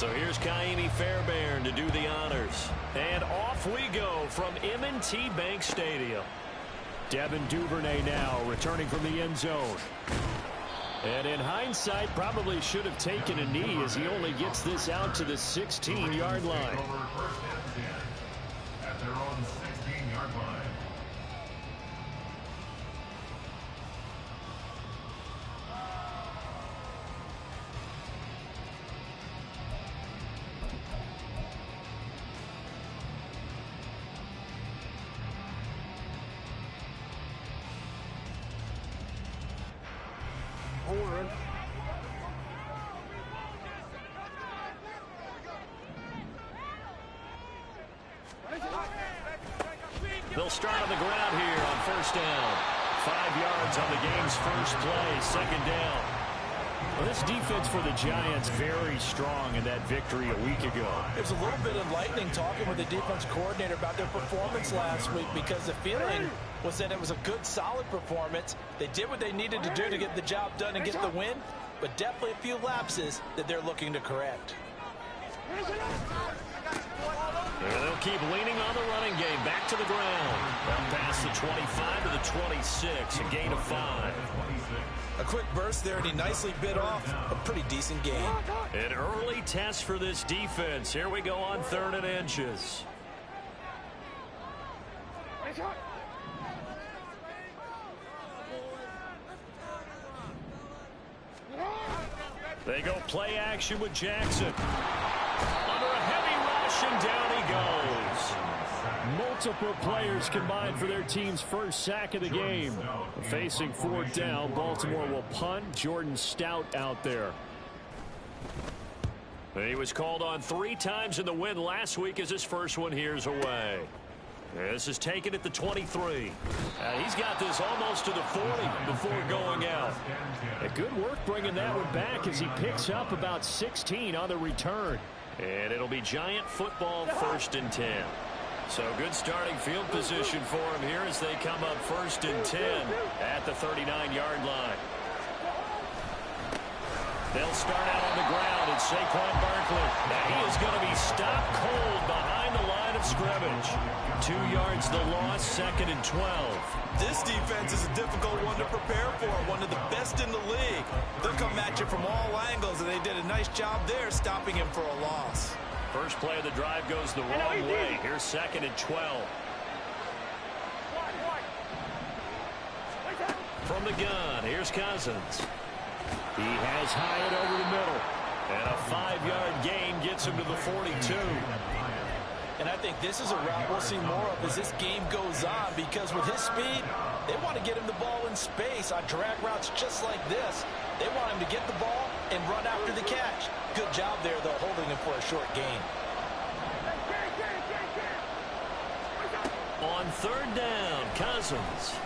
So here's Kaimi Fairbairn to do the honors. And off we go from M&T Bank Stadium. Devin Duvernay now returning from the end zone. And in hindsight, probably should have taken a knee as he only gets this out to the 16-yard line. At their own 16-yard line. They'll start on the ground here on first down. 5 yards on the game's first play, second down. Well, this defense for the Giants very strong in that victory a week ago. It was a little bit enlightening talking with the defense coordinator about their performance last week because the feeling was that it was a good, solid performance. They did what they needed to do to get the job done and get the win, but definitely a few lapses that they're looking to correct. They'll keep leaning on the running game. Back to the ground. Down past the 25 to the 26. A gain of 5. A quick burst there, and he nicely bit off a pretty decent gain. An early test for this defense. Here we go on 3rd and inches. They go play action with Jackson. Under a heavy rush, and down he goes. Multiple players combined for their team's first sack of the game. Facing 4th down, Baltimore will punt. Jordan Stout out there. He was called on 3 times in the win last week as his first one here's away. This is taken at the 23. He's got this almost to the 40 before going out. A good work bringing that one back as he picks up about 16 on the return. And it'll be Giant football 1st and 10. So good starting field position for him here as they come up 1st and 10 at the 39-yard line. They'll start out on the ground, and Saquon Barkley. Now he is going to be stopped cold behind the line of scrimmage. 2 yards the loss, 2nd and 12. This defense is a difficult one to prepare for, one of the best in the league. They'll come at you from all angles, and they did a nice job there stopping him for a loss. First play of the drive goes the wrong way. Here's 2nd and 12. From the gun, here's Cousins. He has Hyatt over the middle. And a 5-yard gain gets him to the 42. And I think this is a route we'll see more of as this game goes on, because with his speed, they want to get him the ball in space on drag routes just like this. They want him to get the ball and run after the catch. Good job there, though, holding him for a short gain. On 3rd down, Cousins.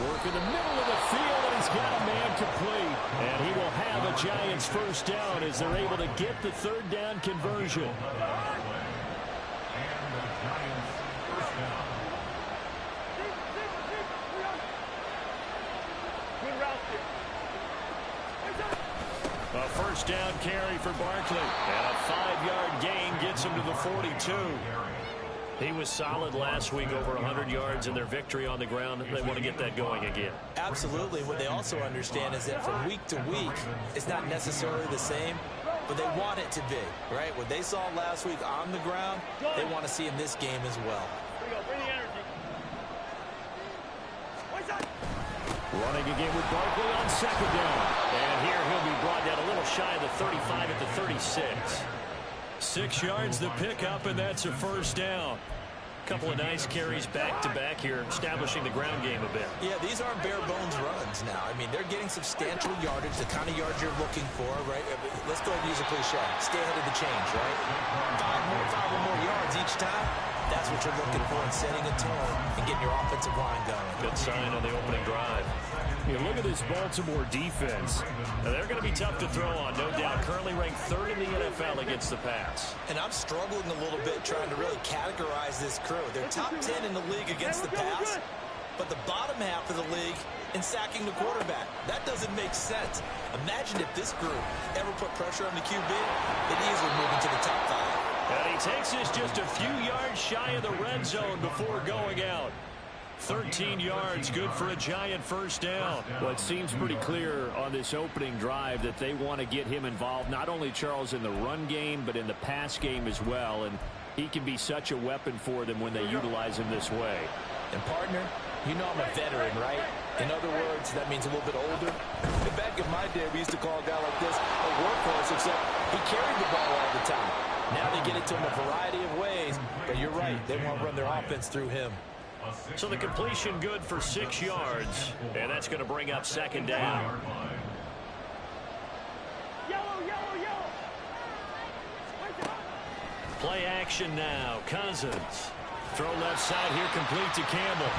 Work in the middle of the field, and he's got a man complete. And he will have a Giants first down as they're able to get the 3rd down conversion. A first down carry for Barkley. And a 5-yard gain gets him to the 42. He was solid last week, over 100 yards in their victory on the ground. They want to get that going again. Absolutely. What they also understand is that from week to week, it's not necessarily the same, but they want it to be, right? What they saw last week on the ground, they want to see in this game as well. Running again with Barkley on 2nd down. And here he'll be brought down a little shy of the 35 at the 36. 6 yards the pickup, and that's a first down. Couple of nice carries back-to-back here, establishing the ground game a bit. Yeah, these aren't bare-bones runs now. I mean, they're getting substantial yardage, the kind of yards you're looking for, right? Let's go ahead and use a cliche. Stay ahead of the change, right? 5 or more yards each time. That's what you're looking for in setting a tone and getting your offensive line going. Good sign on the opening drive. Yeah, look at this Baltimore defense. Now, they're going to be tough to throw on, no doubt. Currently ranked 3rd in the NFL against the pass. And I'm struggling a little bit trying to really categorize this crew. They're top 10 in the league against the pass, but the bottom half of the league and sacking the quarterback. That doesn't make sense. Imagine if this group ever put pressure on the QB, they'd easily move into the top 5. And he takes us just a few yards shy of the red zone before going out. 13 yards, good for a Giant first down. Well, it seems pretty clear on this opening drive that they want to get him involved, not only, Charles, in the run game, but in the pass game as well. And he can be such a weapon for them when they utilize him this way. And, partner, you know I'm a veteran, right? In other words, that means a little bit older. And back in my day, we used to call a guy like this a workhorse, except he carried the ball all the time. Now they get it to him a variety of ways. But you're right, they want to run their offense through him. So the completion good for 6 yards, and that's going to bring up second down. Play action now. Cousins. Throw left side here, complete to Campbell.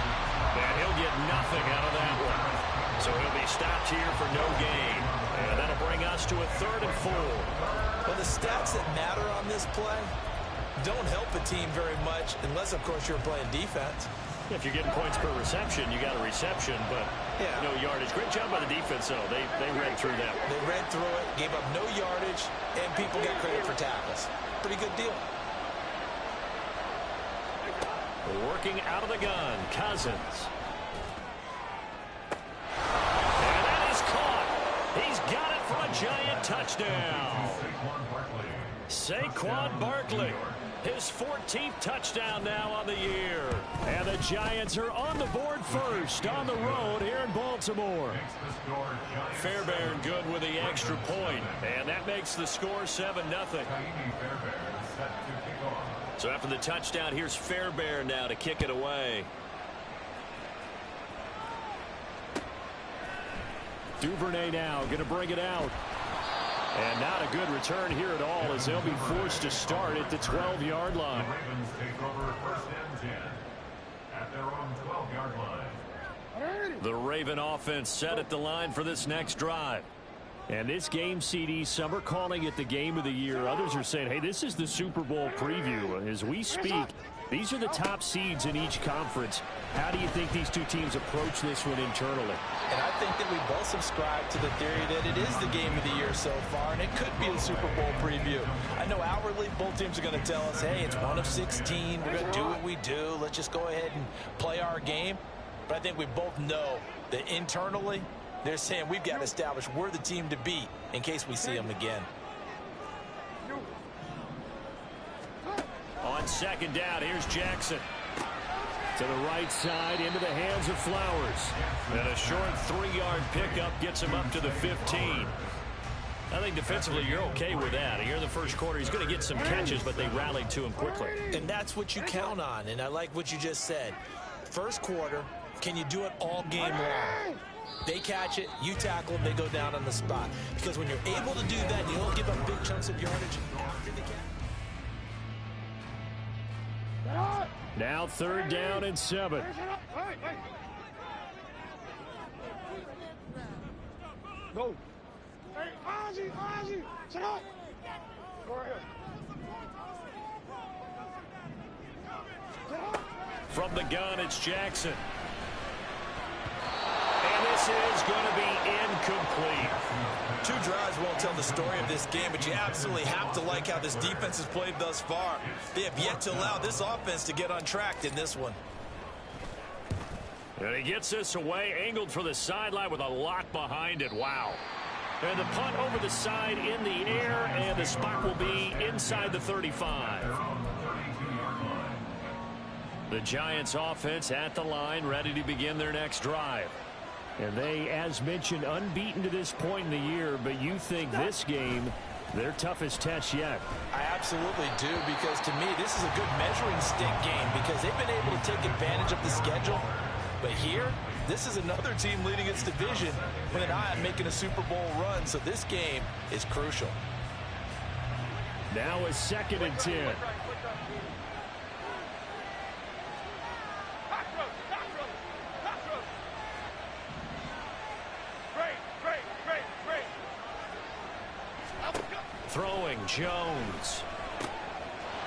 And he'll get nothing out of that one. So he'll be stopped here for no gain. And that'll bring us to a 3rd and 4. Well, the stats that matter on this play don't help a team very much, unless, of course, you're playing defense. If you're getting points per reception, you got a reception, but no yardage. Great job by the defense, though. They read through that. They read through it, gave up no yardage, and people get credit for tackles. Pretty good deal. Working out of the gun, Cousins. And that is caught. He's got it for a Giant touchdown. Saquon Barkley. His 14th touchdown now on the year. And the Giants are on the board first on the road here in Baltimore. Fairbairn good with the extra point. And that makes the score 7-0. So after the touchdown, here's Fairbairn now to kick it away. Duvernay now going to bring it out. And not a good return here at all, as they'll be forced to start at the 12-yard line. The Ravens take over 1st and 10 at their own 12-yard line. The Raven offense set at the line for this next drive. And this game, CD, some are calling it the game of the year. Others are saying, hey, this is the Super Bowl preview. As we speak, these are the top seeds in each conference. How do you think these two teams approach this one internally? And I think that we both subscribe to the theory that it is the game of the year so far, and it could be a Super Bowl preview. I know outwardly both teams are going to tell us, hey, it's 1 of 16. We're going to do what we do. Let's just go ahead and play our game. But I think we both know that internally, they're saying we've got to establish we're the team to beat in case we see them again. On second down, here's Jackson. To the right side, into the hands of Flowers. And a short 3-yard pickup gets him up to the 15. I think defensively you're okay with that. Here in the first quarter, he's going to get some catches, but they rallied to him quickly. And that's what you count on, and I like what you just said. First quarter, can you do it all game long? They catch it, you tackle them, they go down on the spot. Because when you're able to do that, you don't give up big chunks of yardage after the catch. Now 3rd down and 7. Go. Hey, Ozzy, sit up. Go ahead. From the gun, it's Jackson. And this is going to be incomplete. 2 drives won't tell the story of this game, but you absolutely have to like how this defense has played thus far. They have yet to allow this offense to get untracked in this one. And he gets this away, angled for the sideline with a lock behind it. Wow. And the punt over the side in the air, and the spot will be inside the 35. The Giants offense at the line, ready to begin their next drive. And they, as mentioned, unbeaten to this point in the year, but you think this game, their toughest test yet. I absolutely do, because to me, this is a good measuring stick game because they've been able to take advantage of the schedule. But here, this is another team leading its division with an eye on making a Super Bowl run, so this game is crucial. Now a 2nd and 10. Throwing, Jones.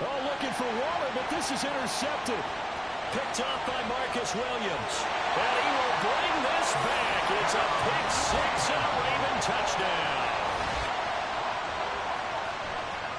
Oh, looking for Waller, but this is intercepted. Picked off by Marcus Williams. And he will bring this back. It's a pick six and a Raven touchdown.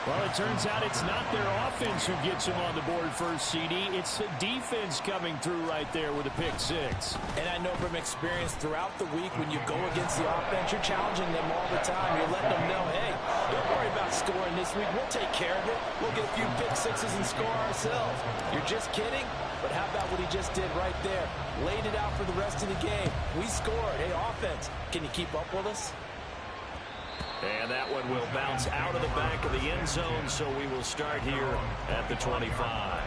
Well, it turns out it's not their offense who gets them on the board first, CD. It's the defense coming through right there with a pick six. And I know from experience throughout the week when you go against the offense, you're challenging them all the time. You're letting them know, hey, don't worry about scoring this week. We'll take care of it. We'll get a few pick sixes and score ourselves. You're just kidding? But how about what he just did right there? Laid it out for the rest of the game. We scored. Hey, offense, can you keep up with us? And that one will bounce out of the back of the end zone, so we will start here at the 25.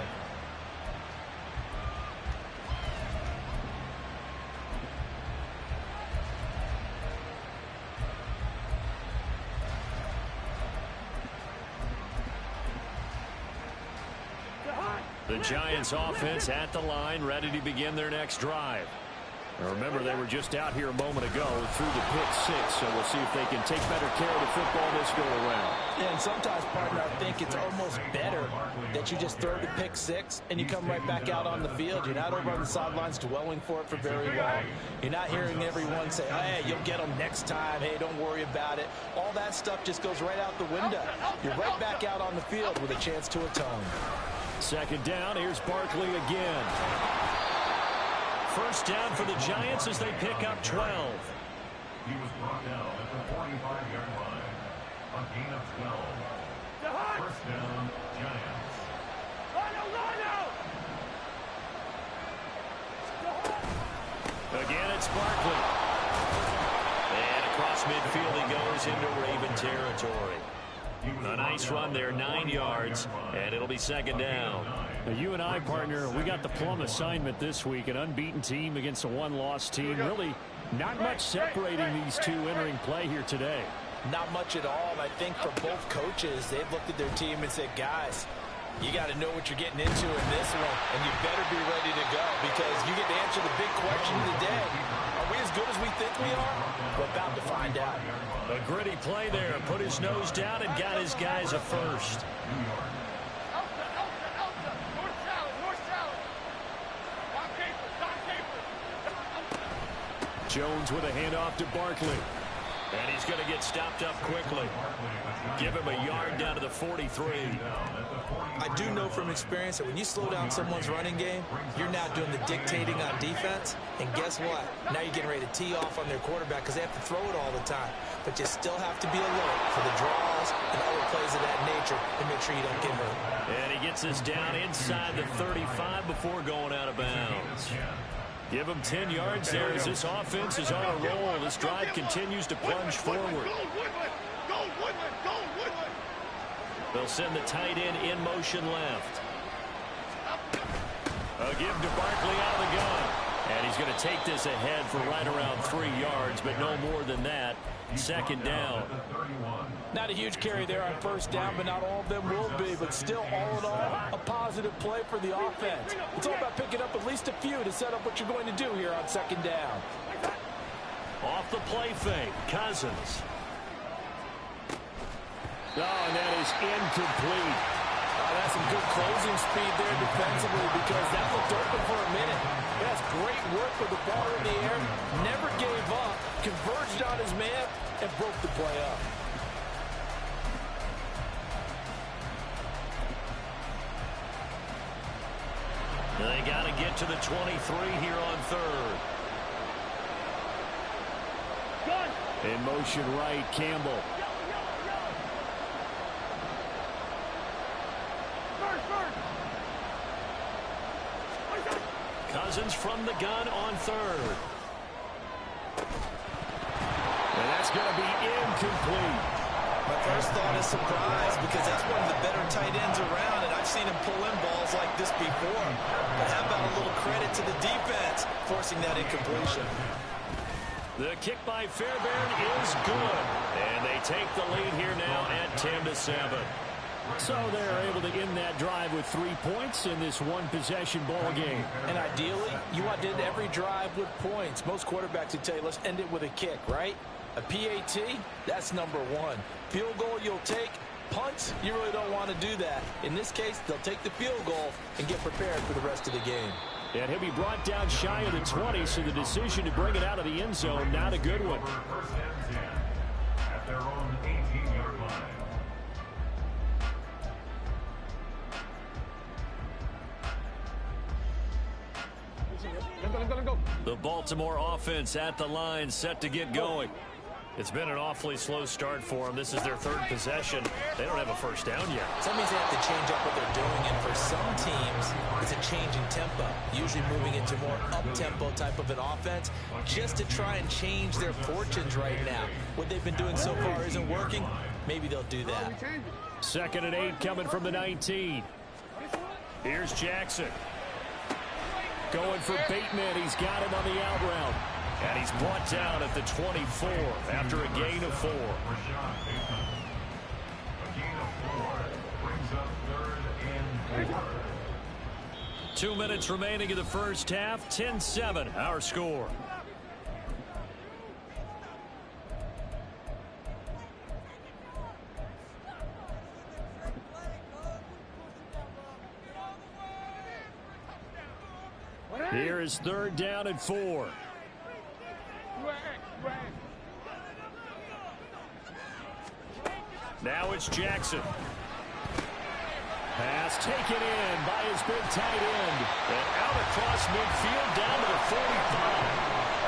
The Giants offense at the line, ready to begin their next drive. Now remember, they were just out here a moment ago through the pick six, so we'll see if they can take better care of the football this go around. Yeah, and sometimes, partner, I think it's almost better that you just throw the pick six and you come right back out on the field. You're not over on the sidelines dwelling for it for very long. You're not hearing everyone say, hey, you'll get them next time. Hey, don't worry about it. All that stuff just goes right out the window. You're right back out on the field with a chance to atone. Second down, here's Barkley again. First down for the Giants as they pick up 12. He was brought down at the 45-yard line. A gain of 12. First down, Giants. Again, it's Barkley. And across midfield he goes into Raven territory. A nice run there, 9 yards, and it'll be second down. Now, you and I, partner, we got the plum assignment this week, an unbeaten team against a one-loss team. Really not much separating these two entering play here today. Not much at all. And I think for both coaches, they've looked at their team and said, guys, you got to know what you're getting into in this one, and you better be ready to go because you get to answer the big question of the day. Are we as good as we think we are? We're about to find out. A gritty play there. Put his nose down and got his guys a first. Jones with a handoff to Barkley. And he's going to get stopped up quickly. Give him a yard down to the 43. I do know from experience that when you slow down someone's running game, you're now doing the dictating on defense. And guess what? Now you're getting ready to tee off on their quarterback because they have to throw it all the time. But you still have to be alert for the draws and other plays of that nature to make sure you don't get hurt. And he gets us down inside the 35 before going out of bounds. Give him 10 yards there as this offense is on a roll. This drive continues to plunge forward. They'll send the tight end in motion left. A give to Barkley out of the gun. And he's going to take this ahead for right around 3 yards, but no more than that. Second down. Not a huge carry there on first down, but not all of them will be. But still, all in all, a positive play for the offense. It's all about picking up at least a few to set up what you're going to do here on second down. Off the play fake, Cousins. Oh, and that is incomplete. That's some good closing speed there defensively because that looked open for a minute. That's great work with the ball in the air. Never gave up, converged on his man, and broke the play up. They got to get to the 23 here on third. In motion right, Campbell. Cousins from the gun on third. And that's going to be incomplete. My first thought is surprise because that's one of the better tight ends around, and I've seen him pull in balls like this before. But how about a little credit to the defense forcing that incompletion? The kick by Fairbairn is good. And they take the lead here now at 10-7. So they're able to end that drive with 3 points in this one-possession ball game. And ideally, you want to end every drive with points. Most quarterbacks would tell you, let's end it with a kick, right? A PAT, that's number one. Field goal you'll take. Punts, you really don't want to do that. In this case, they'll take the field goal and get prepared for the rest of the game. And he'll be brought down shy of the 20, so the decision to bring it out of the end zone, not a good one. First and 10 at their own 18-yard line. Let go. The Baltimore offense at the line, set to get going. It's been an awfully slow start for them. This is their third possession. They don't have a first down yet. So that means they have to change up what they're doing, and for some teams, it's a change in tempo, usually moving into more up-tempo type of an offense, just to try and change their fortunes right now. What they've been doing so far isn't working. Maybe they'll do that. 2nd and 8 coming from the 19. Here's Jackson. Going for Bateman. He's got him on the out route. And he's brought down at the 24 after a gain of 4. Rashad Bateman. A gain of 4 brings up 3rd and 4. 2 minutes remaining in the first half. 10-7, our score. Here is 3rd down and 4. Now it's Jackson. Pass taken in by his big tight end. And out across midfield down to the 45.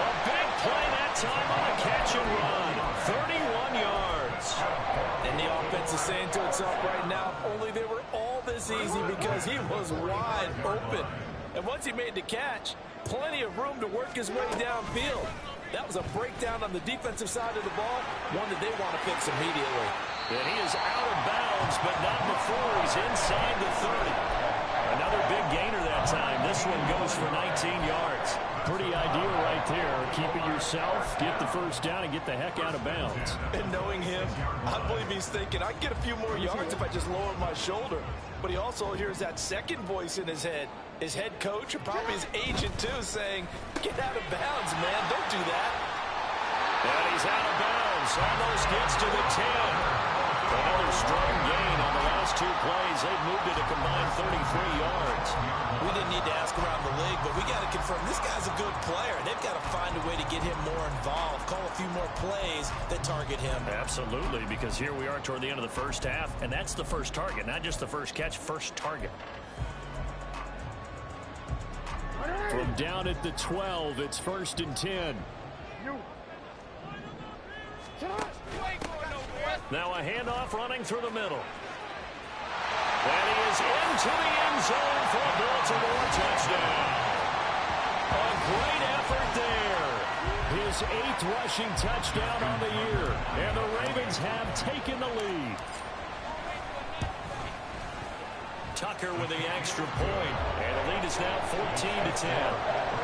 A big play that time on a catch and run. 31 yards. And the offense is saying to itself right now, only they were all this easy because he was wide open. And once he made the catch, plenty of room to work his way downfield. That was a breakdown on the defensive side of the ball, one that they want to fix immediately. And he is out of bounds, but not before he's inside the 30. Another big gainer that time. This one goes for 19 yards. Pretty ideal right there. Keep it yourself, get the first down, and get the heck out of bounds. And knowing him, I believe he's thinking, I can get a few more yards if I just lower my shoulder. But he also hears that second voice in his head. His head coach, or probably his agent too, saying, get out of bounds, man. Don't do that. And he's out of bounds. Almost gets to the 10. Another strong gain on the last 2 plays. They've moved it a combined 33 yards. We didn't need to ask around the league, but we got to confirm this guy's a good player. They've got to find a way to get him more involved, call a few more plays that target him. Absolutely, because here we are toward the end of the first half, and that's the first target, not just the first catch, first target. From down at the 12, it's 1st and 10. Now a handoff running through the middle. And he is into the end zone for a Baltimore touchdown. A great effort there. His 8th rushing touchdown on the year. And the Ravens have taken the lead. Tucker with the extra point. And the lead is now 14-10.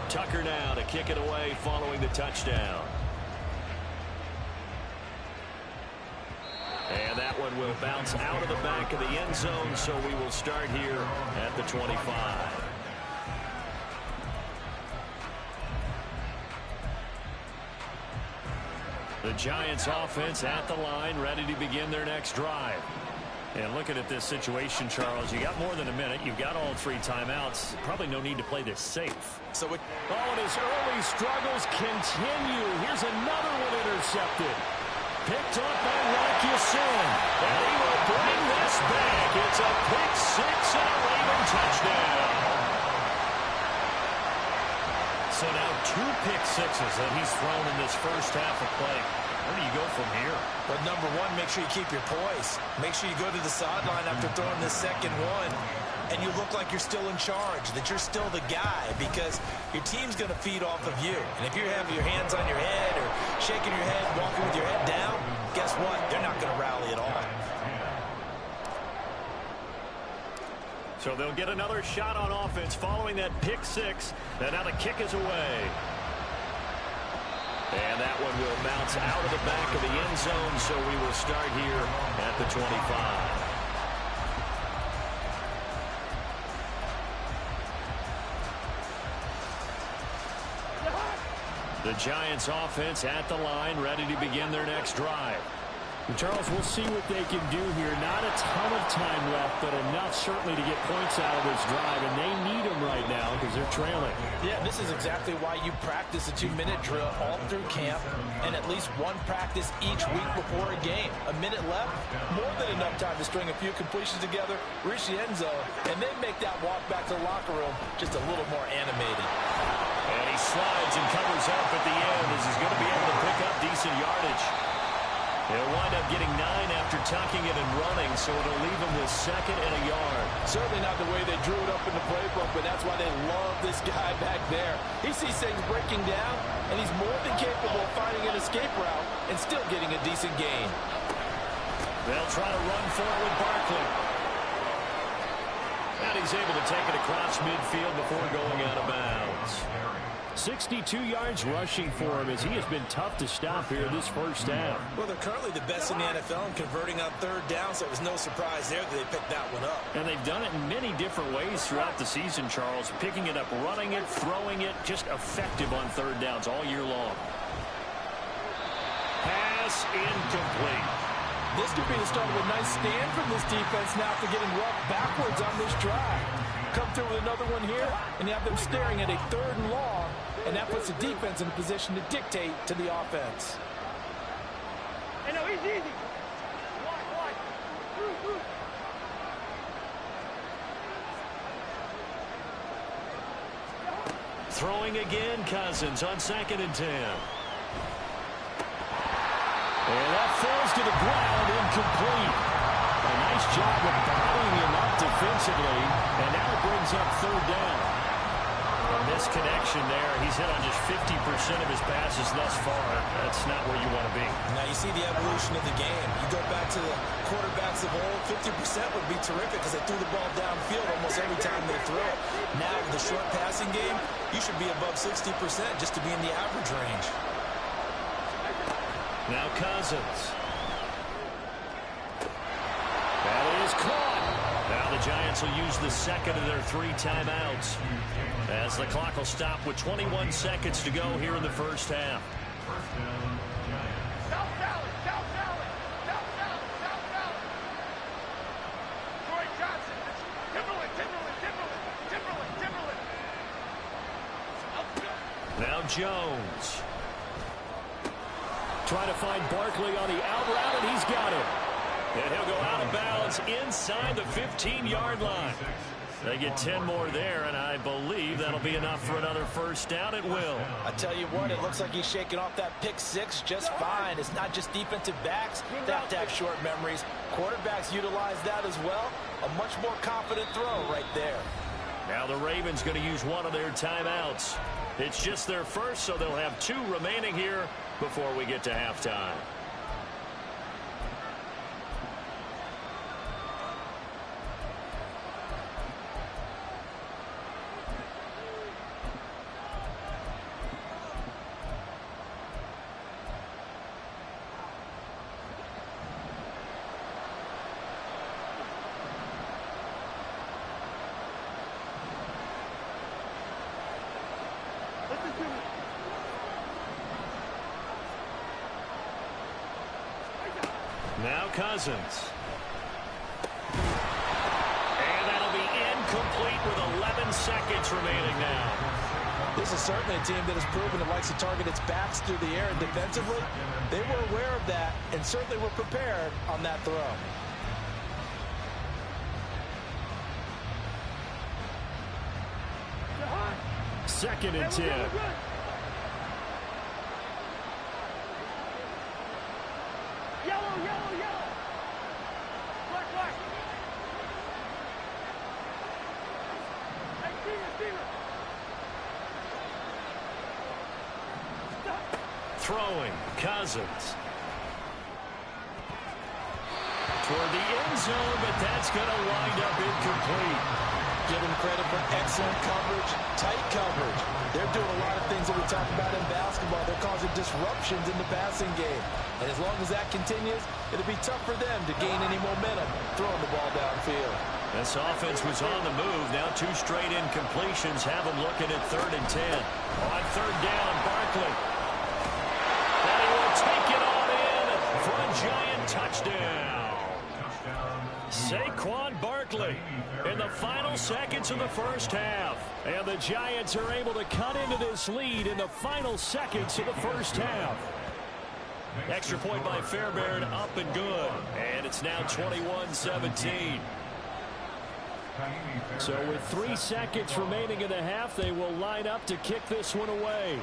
Tucker now to kick it away following the touchdown. And that one will bounce out of the back of the end zone, so we will start here at the 25. The Giants offense at the line, ready to begin their next drive. And looking at this situation, Charles, you got more than a minute. You've got all 3 timeouts. Probably no need to play this safe. So it, and his early struggles continue. Here's another one intercepted. Picked up by Rockyason. And he will bring this back. It's a pick 6 and a Raven touchdown. So now 2 pick sixes that he's thrown in this first half of play. Where do you go from here? But number one, make sure you keep your poise. Make sure you go to the sideline after throwing this second one, and you look like you're still in charge, that you're still the guy, because your team's going to feed off of you. And if you're having your hands on your head or shaking your head, walking with your head down, guess what? They're not going to rally at all. So they'll get another shot on offense following that pick 6. And now the kick is away. And that one will bounce out of the back of the end zone, so we will start here at the 25. The Giants offense at the line, ready to begin their next drive. Charles, we'll see what they can do here. Not a ton of time left, but enough certainly to get points out of this drive, and they need them right now because they're trailing. Yeah, this is exactly why you practice a 2-minute drill all through camp and at least one practice each week before a game. A minute left, more than enough time to string a few completions together, reach the end zone, and then make that walk back to the locker room just a little more animated. And he slides and covers up at the end as he's going to be able to pick up decent yardage. He'll wind up getting 9 after tucking it and running, so it'll leave him with 2nd and a yard. Certainly not the way they drew it up in the playbook, but that's why they love this guy back there. He sees things breaking down, and he's more than capable of finding an escape route and still getting a decent gain. They'll try to run for it with Barkley. And he's able to take it across midfield before going out of bounds. 62 yards rushing for him as he has been tough to stop here this first down. Well, they're currently the best in the NFL in converting on 3rd down, so it was no surprise there that they picked that one up. And they've done it in many different ways throughout the season, Charles. Picking it up, running it, throwing it, just effective on 3rd downs all year long. Pass incomplete. This could be the start of a nice stand from this defense now after getting roughed backwards on this drive. Come through with another one here, and you have them staring at a 3rd and long, and that puts the defense in a position to dictate to the offense. Hey, no, he's easy. Throwing again, Cousins on 2nd and 10. And that falls to the ground, incomplete. A nice job of bodying him up defensively, and now it brings up 3rd down. A misconnection there. He's hit on just 50% of his passes thus far. That's not where you want to be. Now you see the evolution of the game. You go back to the quarterbacks of old, 50% would be terrific because they threw the ball downfield almost every time they throw it. Now with the short passing game, you should be above 60% just to be in the average range. Now Cousins. That is caught. Now the Giants will use the 2nd of their 3 timeouts as the clock will stop with 21 seconds to go here in the first half. Now Jones. Trying to find Barkley on the out route, and he's got it. And he'll go out of bounds inside the 15-yard line. They get 10 more there, and I believe that'll be enough for another first down. It will. I tell you what, it looks like he's shaking off that pick 6 just fine. It's not just defensive backs that have to have short memories. Quarterbacks utilize that as well. A much more confident throw right there. Now the Ravens going to use one of their timeouts. It's just their first, so they'll have 2 remaining here before we get to halftime. Now Cousins. And that'll be incomplete with 11 seconds remaining now. This is certainly a team that has proven it likes to target its backs through the air, and defensively, they were aware of that and certainly were prepared on that throw. Second and 10. Throwing, Cousins. Toward the end zone, but that's going to wind up incomplete. Give them credit for excellent coverage, tight coverage. They're doing a lot of things that we talk about in basketball. They're causing disruptions in the passing game. And as long as that continues, it'll be tough for them to gain any momentum throwing the ball downfield. This offense was on the move. Now 2 straight incompletions have them looking at 3rd and 10. On 3rd down, Barkley. And he will take it on in for a Giant touchdown. first down. Saquon Barkley in the final seconds of the first half. And the Giants are able to cut into this lead in the final seconds of the first half. Extra point by Fairbairn, up and good. And it's now 21-17. So with 3 seconds remaining in the half, they will line up to kick this one away.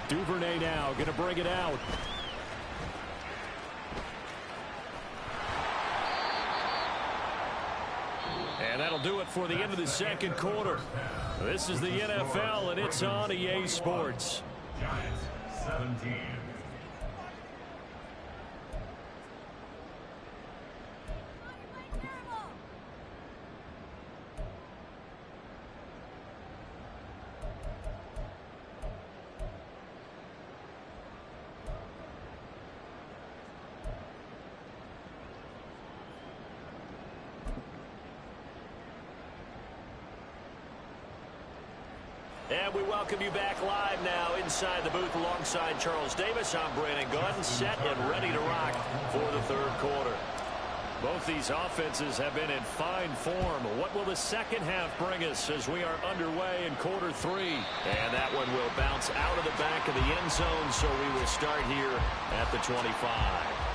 Duvernay now going to bring it out. And that'll do it for the end of the second quarter. This is the NFL, and it's on EA Sports. Giants 17. And we welcome you back live now inside the booth alongside Charles Davis. I'm Brandon Gunn, set and ready to rock for the third quarter. Both these offenses have been in fine form. What will the second half bring us as we are underway in quarter 3? And that one will bounce out of the back of the end zone, so we will start here at the 25.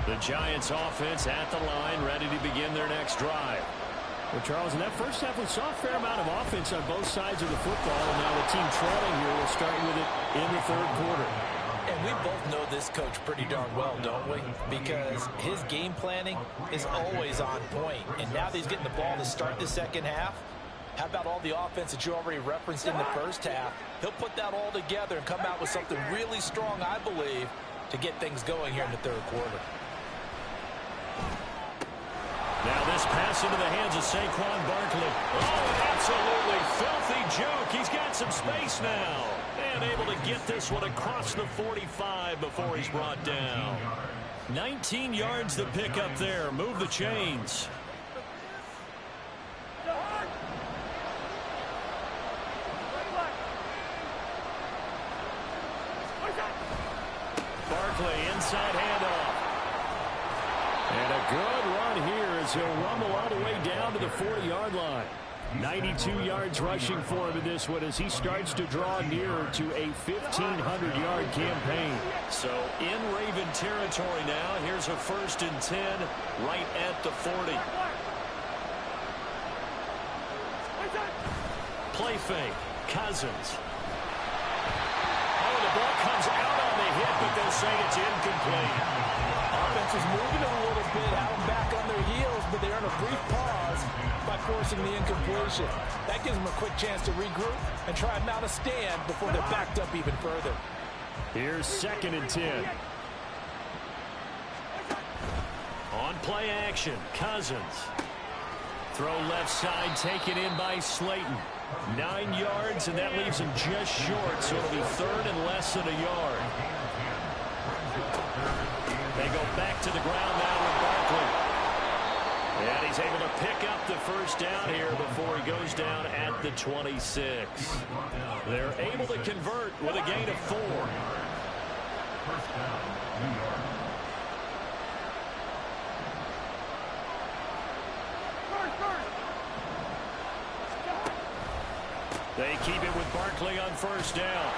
The Giants offense at the line, ready to begin their next drive. Well, Charles, in that first half, we saw a fair amount of offense on both sides of the football, and now the team trailing here will start with it in the third quarter. And we both know this coach pretty darn well, don't we? Because his game planning is always on point. And now that he's getting the ball to start the second half, how about all the offense that you already referenced in the first half? He'll put that all together and come out with something really strong, I believe, to get things going here in the third quarter. Now this pass into the hands of Saquon Barkley. Oh, absolutely filthy juke. He's got some space now. And able to get this one across the 45 before he's brought down. 19 yards to pick up there. Move the chains. Barkley inside handoff. And a good run here as he'll rumble all the way down to the 40-yard line. 92 yards rushing for him in this one as he starts to draw nearer to a 1,500-yard campaign. So in Raven territory now. Here's a 1st and 10 right at the 40. Play fake. Cousins. Oh, the ball comes out on the hit, but they'll say it's incomplete. Offense is moving a little bit, had them back on their heels, but they earn a brief pause by forcing the incompletion. That gives them a quick chance to regroup and try and mount a stand before they're backed up even further. Here's 2nd and 10. On play action, Cousins. Throw left side, taken in by Slayton. 9 yards, and that leaves him just short, so it'll be 3rd and less than a yard. They go back to the ground now with Barkley. And he's able to pick up the first down here before he goes down at the 26. They're able to convert with a gain of 4. First down, New York. They keep it with Barkley on 1st down.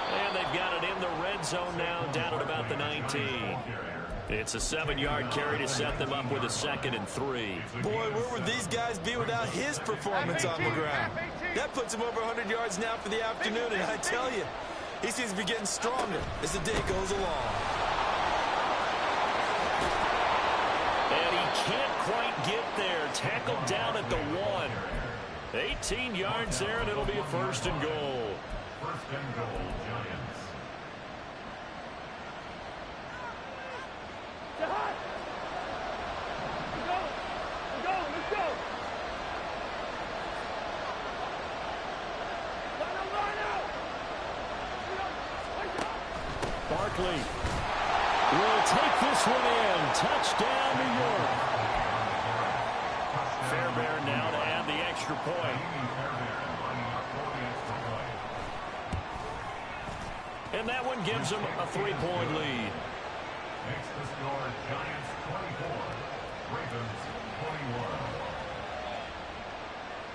And they've got it in the red zone now, down at about the 19. It's a 7-yard carry to set them up with a 2nd and 3. Boy, where would these guys be without his performance on the ground? That puts him over 100 yards now for the afternoon, and I tell you, he seems to be getting stronger as the day goes along. And he can't quite get there. Tackled down at the 1. 18 yards there, and it'll be a 1st and goal. 1st and goal, Giants. Let's go. Barkley will take this one in. Touchdown, New York. Fairbairn now to add the extra point. And that one gives them a 3-point lead. Makes the score Giants 24, Ravens 21.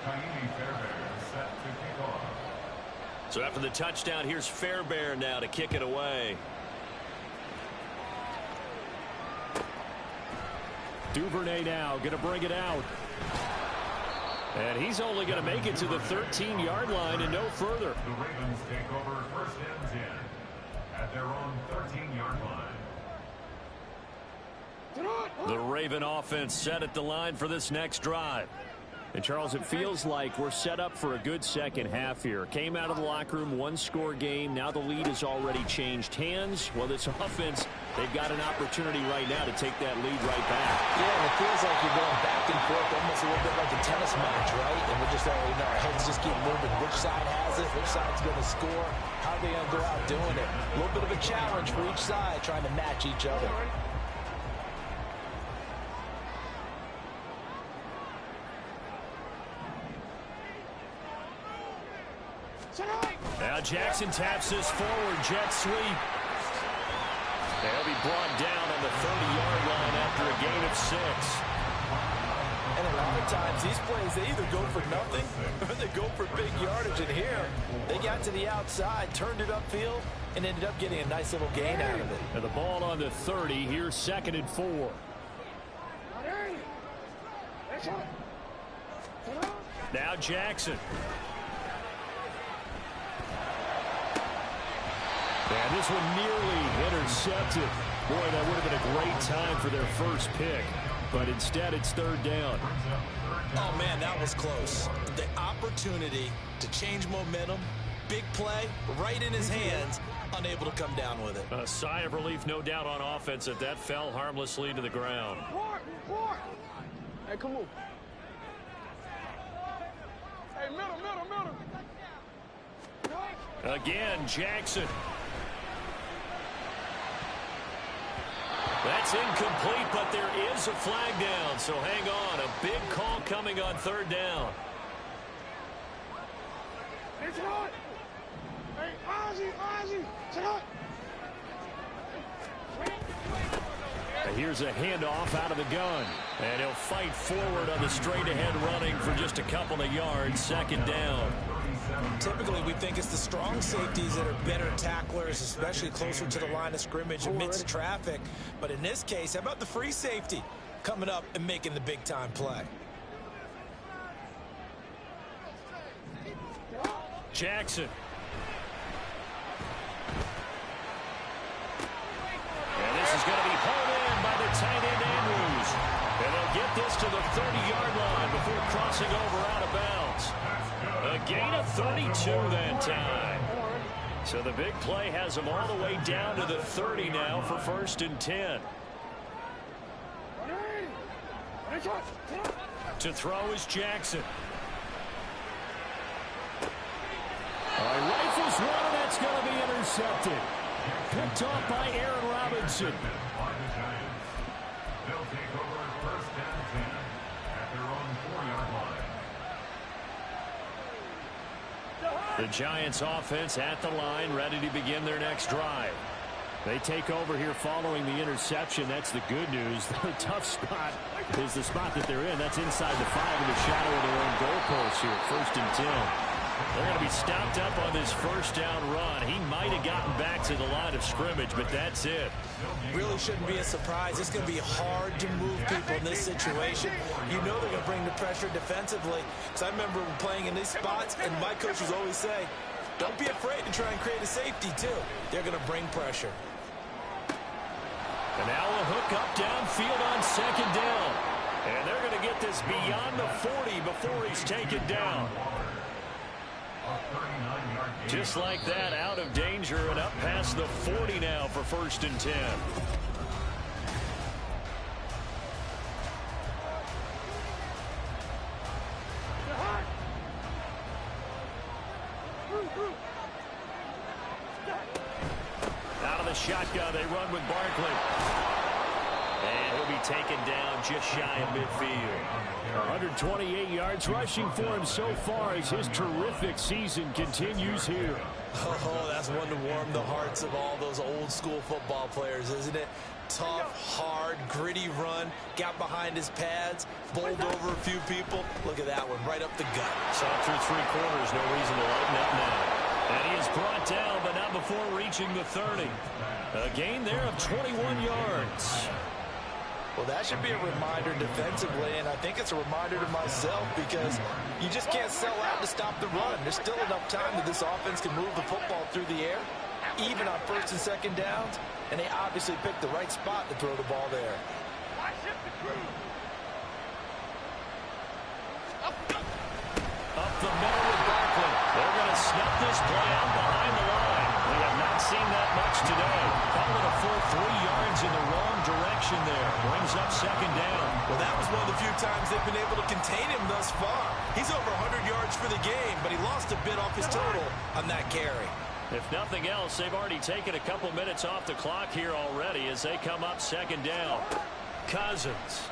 Taimi Fairbairn set to kick off. So after the touchdown, here's Fairbairn now to kick it away. Duvernay now going to bring it out. And he's only going to make it to the 13-yard line and no further. The Ravens take over first and 10 at their own 13-yard line. The Raven offense set at the line for this next drive. And, Charles, it feels like we're set up for a good second half here. Came out of the locker room, one-score game. Now the lead has already changed hands. Well, this offense, they've got an opportunity right now to take that lead right back. Yeah, and it feels like you're going back and forth, almost a little bit like a tennis match, right? And we're just already know our heads just keep moving. Which side has it? Which side's going to score? How are they going to go out doing it? A little bit of a challenge for each side, trying to match each other. Now Jackson taps this forward, jet sweep. They'll be brought down on the 30-yard line after a gain of 6. And a lot of times, these plays, they either go for nothing or they go for big yardage. And here, they got to the outside, turned it upfield, and ended up getting a nice little gain out of it. And the ball on the 30, here's 2nd and 4. Now Jackson. And this one nearly intercepted. Boy, that would have been a great time for their first pick. But instead, it's 3rd down. Oh, man, that was close. The opportunity to change momentum, big play, right in his hands, unable to come down with it. A sigh of relief, no doubt, on offense that that fell harmlessly to the ground. Hey, come on. Hey, middle. Again, Jackson. That's incomplete, but there is a flag down, so hang on. A big call coming on 3rd down. It's hot. Hey, Ozzy. It's hot. And here's a handoff out of the gun. And he'll fight forward on the straight-ahead running for just a couple of yards. 2nd down. Typically, we think it's the strong safeties that are better tacklers, especially closer to the line of scrimmage amidst traffic. But in this case, how about the free safety coming up and making the big-time play? Jackson. And this is going to be hauled in by the tight end Andrews. And they'll get this to the 30-yard line before crossing over out of bounds. A gain of 32 that time. So the big play has them all the way down to the 30 now for 1st and 10. To throw is Jackson. All right, rifles one, and that's going to be intercepted. Picked off by Aaron Robinson. By the Giants. They'll take over first and 10 at their own 4-yard line. The Giants offense at the line, ready to begin their next drive. They take over here following the interception. That's the good news. The tough spot is the spot that they're in. That's inside the 5 in the shadow of their own goalpost here. 1st and 10. They're going to be stopped up on this 1st down run. He might have gotten back to the line of scrimmage, but that's it. Really shouldn't be a surprise. It's going to be hard to move people in this situation. You know they're going to bring the pressure defensively. Because I remember playing in these spots, and my coach was always saying, don't be afraid to try and create a safety, too. They're going to bring pressure. And now a hook up downfield on 2nd down. And they're going to get this beyond the 40 before he's taken down. Just like that, out of danger and up past the 40 now for 1st and 10. Out of the a shotgun. They run with Barkley. And he'll be taken down just shy of midfield. 128 yards rushing for him so far as his terrific season continues here. Oh, that's one to warm the hearts of all those old school football players, isn't it? Tough, hard, gritty run. Got behind his pads, bowled over a few people. Look at that one, right up the gut. Saw through 3 quarters, no reason to lighten up now. And he is brought down, but not before reaching the 30. A gain there of 21 yards. Well, that should be a reminder defensively, and I think it's a reminder to myself because you just can't sell out to stop the run. There's still enough time that this offense can move the football through the air, even on 1st and 2nd downs, and they obviously picked the right spot to throw the ball there. Up the middle with Barkley. They're going to snap this play out behind the line. We have not seen that much today. Call it a full 3 yards in the wrong direction there. Brings up 2nd down. Well, that was one of the few times they've been able to contain him thus far. He's over 100 yards for the game, but he lost a bit off his total on that carry. If nothing else, they've already taken a couple minutes off the clock here already as they come up 2nd down. Cousins.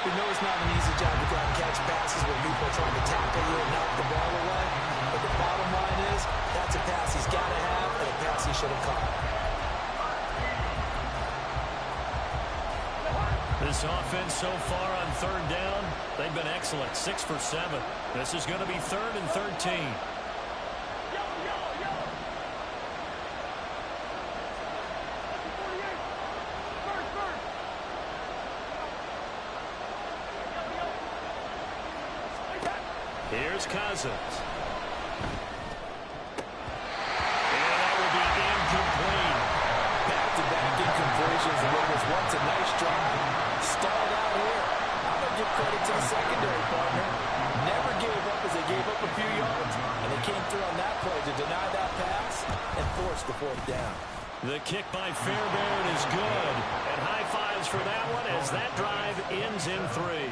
We know it's not an easy job to go out and catch passes when people are trying to tackle you and knock the ball away. But the bottom line is, that's a pass he's got to have and a pass he should have caught. This offense so far on 3rd down, they've been excellent. 6 for 7. This is going to be 3rd and 13. Here's Cousins. And that will be incomplete. Back-to-back incompletions of what was once a nice drive. Stalled out here. I'm going to give credit to the secondary partner. Never gave up as they gave up a few yards. And they came through on that play to deny that pass and force the 4th down. The kick by Fairbairn is good. And high fives for that one as that drive ends in 3.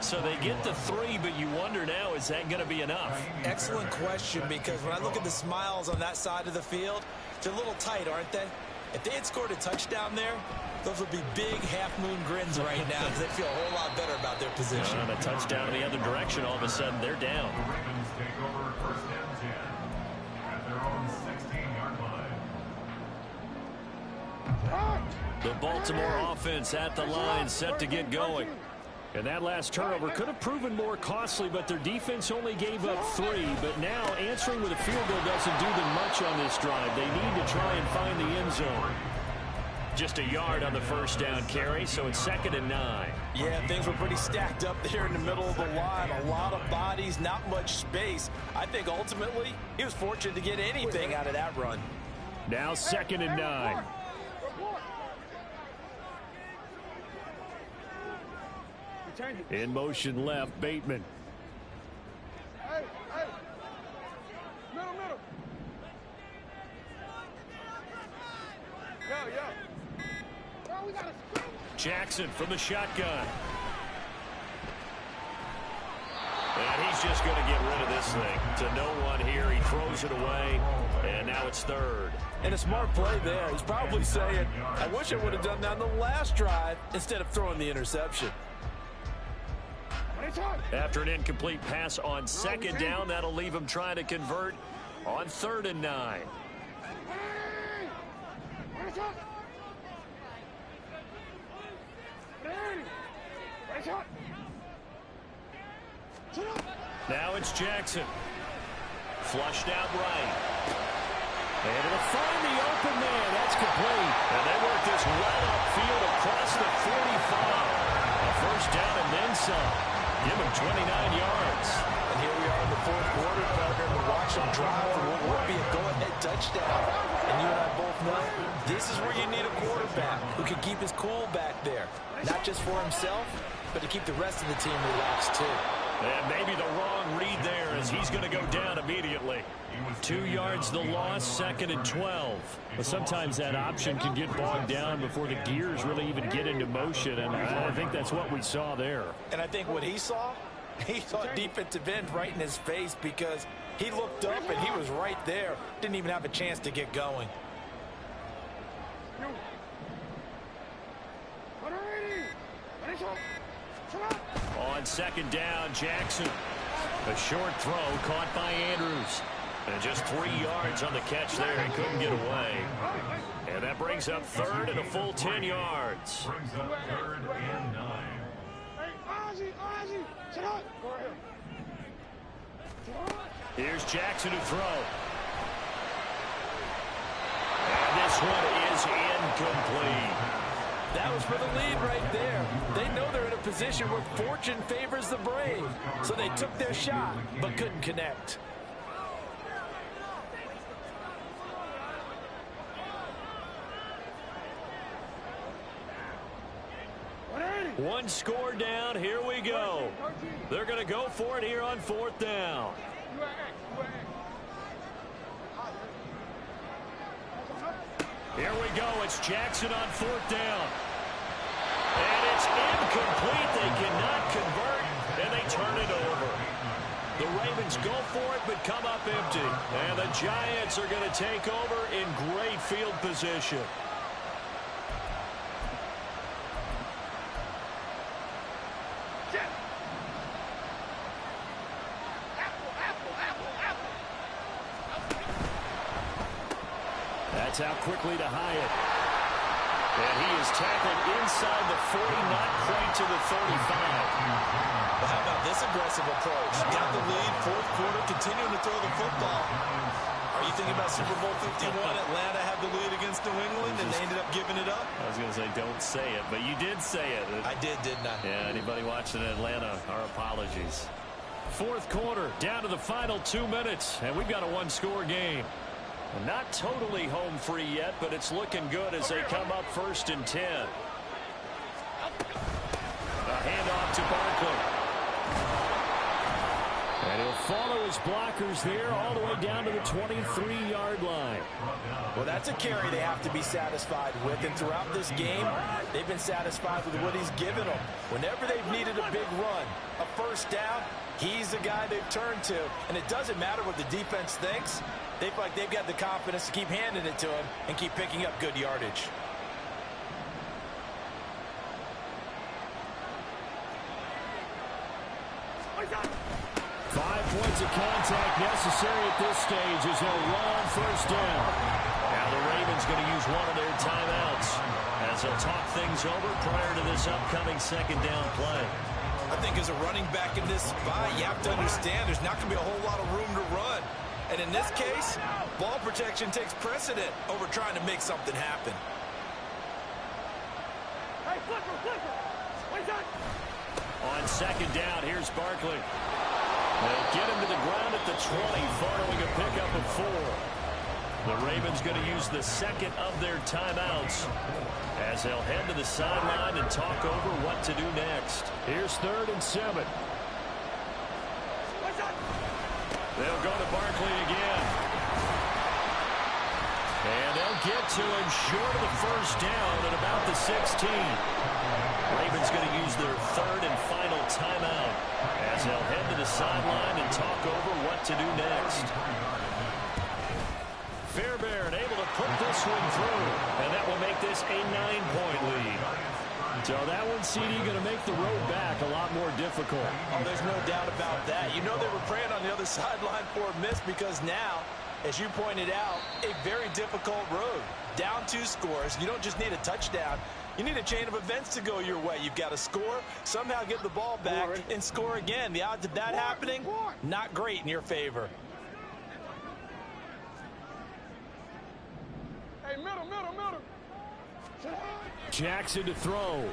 So they get the 3, but you wonder now, is that going to be enough? Excellent question, because when I look at the smiles on that side of the field, they're a little tight, aren't they? If they had scored a touchdown there, those would be big half-moon grins right now because they feel a whole lot better about their position. And a touchdown in the other direction, all of a sudden they're down. The Ravens take over 1st and 10 at their own 16-yard line. The Baltimore offense at the line, set to get going. And that last turnover could have proven more costly, but their defense only gave up 3. But now answering with a field goal doesn't do them much on this drive. They need to try and find the end zone. Just a yard on the 1st down carry, so it's 2nd and 9. Yeah, things were pretty stacked up there in the middle of the line. A lot of bodies, not much space. I think ultimately he was fortunate to get anything out of that run. Now 2nd and 9. In motion left, Bateman. Hey, hey. Middle. Yeah. Bro, we got a screw. Jackson from the shotgun. And he's just going to get rid of this thing. To no one here, he throws it away, and now it's 3rd. And a smart play there. He's probably saying, I wish I would have done that on the last drive instead of throwing the interception. After an incomplete pass on 2nd down, that'll leave him trying to convert on 3rd and 9. Now it's Jackson. Flushed out right. And it'll find the open man. That's complete. And they work this well upfield across the 45. A 1st down and then some. Give him 29 yards. And here we are in the 4th quarter, partner, to watch them drive for what would be a go-ahead touchdown. And you and I both know this is where you need a quarterback who can keep his cool back there. Not just for himself, but to keep the rest of the team relaxed too. And maybe the wrong read there as he's going to go down immediately. 2 yards the loss, 2nd and 12. But sometimes that option can get bogged down before the gears really even get into motion, and I think that's what we saw there. And I think what he saw He saw a defensive end right in his face because he looked up and he was right there. Didn't even have a chance to get going. On second down, Jackson. A short throw caught by Andrews. And just 3 yards on the catch there. He couldn't get away. And that brings up third and a full 10 yards. Brings up third and 9. Here's Jackson to throw. And this one is incomplete. That was for the lead right there. They know they're in a position where fortune favors the brave. So they took their shot, but couldn't connect. One score down. Here we go. They're going to go for it here on fourth down. Here we go. It's Jackson on fourth down. And it's incomplete. They cannot convert, and they turn it over. The Ravens go for it, but come up empty. And the Giants are going to take over in great field position. That's out quickly to Hyatt. And he is tackled inside the 40, not quite to the 35. Well, how about this aggressive approach? Got the lead, fourth quarter, continuing to throw the football. Are you thinking about Super Bowl 51? Atlanta had the lead against New England, and they ended up giving it up? I was going to say, don't say it, but you did say it. I did, didn't I? Yeah, anybody watching Atlanta, our apologies. Fourth quarter, down to the final 2 minutes, and we've got a one-score game. Not totally home free yet, but it's looking good as they come up first and 10. A handoff to Barkley. And he'll follow his blockers there all the way down to the 23-yard line. Well, that's a carry they have to be satisfied with. And throughout this game, they've been satisfied with what he's given them. Whenever they've needed a big run, a first down, he's the guy they've turned to. And it doesn't matter what the defense thinks. They feel like they've got the confidence to keep handing it to him and keep picking up good yardage. Five points of contact necessary at this stage as they'll run first down. Now the Ravens going to use one of their timeouts as they'll talk things over prior to this upcoming second down play. I think as a running back in this spot, you have to understand there's not going to be a whole lot of room to run. And in this case, ball protection takes precedent over trying to make something happen. Hey, flipper. On second down, here's Barkley. They'll get him to the ground at the 20 following a pickup of 4. The Ravens going to use the second of their timeouts as they'll head to the sideline and talk over what to do next. Here's 3rd and 7. They'll go to Barkley again. And they'll get to him short of the first down at about the 16. Ravens going to use their 3rd and final timeout as they'll head to the sideline and talk over what to do next. Fairbairn able to put this one through, and that will make this a 9-point lead. So that one, CD, going to make the road back a lot more difficult. Oh, there's no doubt about that. You know they were praying on the other sideline for a miss because now, as you pointed out, a very difficult road. Down 2 scores. You don't just need a touchdown. You need a chain of events to go your way. You've got to score, somehow get the ball back, and score again. The odds of that happening, not great in your favor. Hey, middle. Jackson to throw.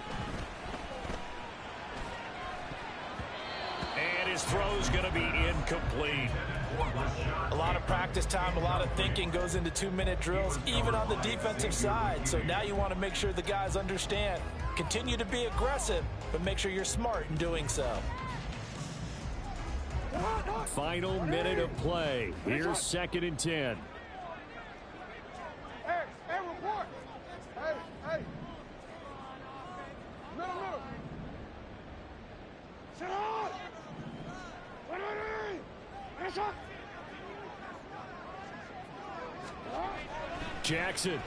And his throw's going to be incomplete. A lot of practice time, a lot of thinking goes into 2-minute drills, even on the defensive side. So now you want to make sure the guys understand. Continue to be aggressive, but make sure you're smart in doing so. Final minute of play. Here's 2nd and 10. Hey, report. Hey. Middle. Sit on. Jackson.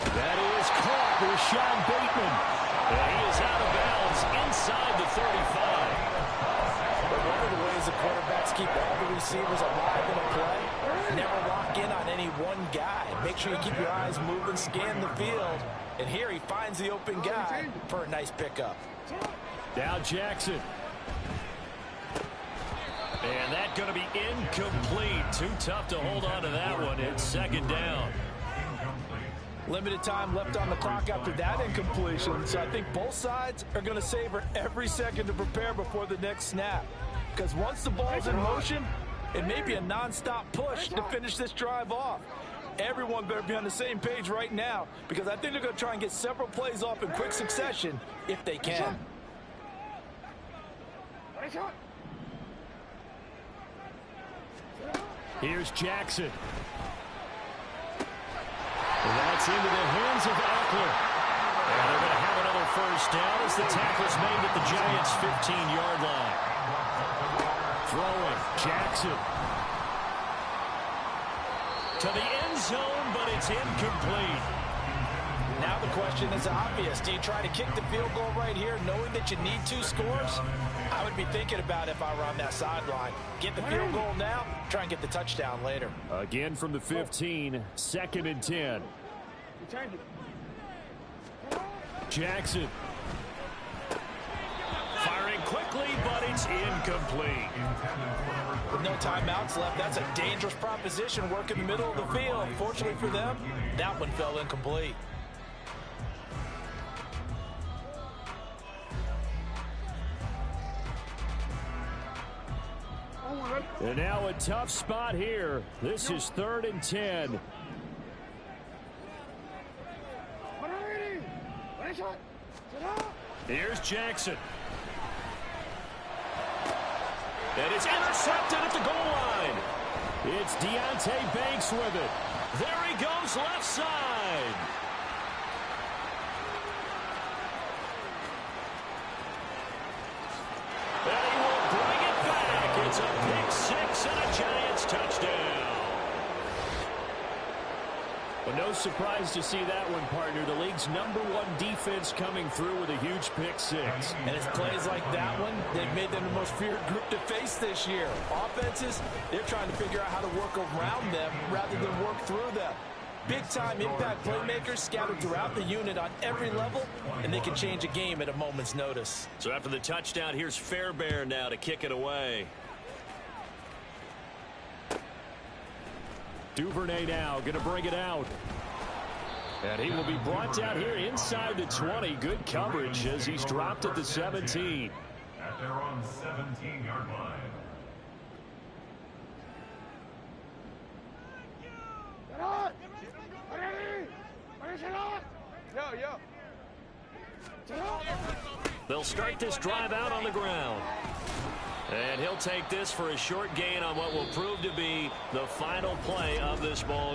That is caught with Sean Bateman. And he is out of bounds inside the 35. But one of the ways the quarterbacks keep all the receivers alive in a play, never lock in on any one guy. Make sure you keep your eyes moving, scan the field. And here he finds the open guy for a nice pickup. Now Jackson. And that's going to be incomplete. Too tough to hold on to that one. It's second down. Limited time left on the clock after that incompletion, so I think both sides are going to savor every second to prepare before the next snap. Because once the ball's in motion, it may be a non-stop push to finish this drive off. Everyone better be on the same page right now, because I think they're going to try and get several plays off in quick succession if they can. Here's Jackson. That's into the hands of Eckler. And they're going to have another first down as the tackle's made at the Giants' 15-yard line. Throwing, Jackson. To the end zone, but it's incomplete. Now the question is obvious. Do you try to kick the field goal right here knowing that you need 2 scores? I would be thinking about it if I were on that sideline. Get the field goal now, try and get the touchdown later. Again from the 15, 2nd and 10. Jackson. Firing quickly, but it's incomplete. With no timeouts left, that's a dangerous proposition. Work in the middle of the field. Fortunately for them, that one fell incomplete. And now a tough spot here. This is 3rd and 10. Here's Jackson. And it's intercepted at the goal line. It's Deonte Banks with it. There he goes, left side. And he will bring it back. It's a pick 6 and a Giants touchdown. Well, no surprise to see that one, partner. The league's #1 defense coming through with a huge pick 6. And it's plays like that one that made them the most feared group to face this year. Offenses, they're trying to figure out how to work around them rather than work through them. Big-time impact playmakers scattered throughout the unit on every level, and they can change a game at a moment's notice. So after the touchdown, here's Fairbairn now to kick it away. Duvernay now going to bring it out. And he will be brought down here inside the 20. Good coverage as he's dropped at the 17. At their own 17-yard line. They'll start this drive out on the ground. And he'll take this for a short gain on what will prove to be the final play of this ball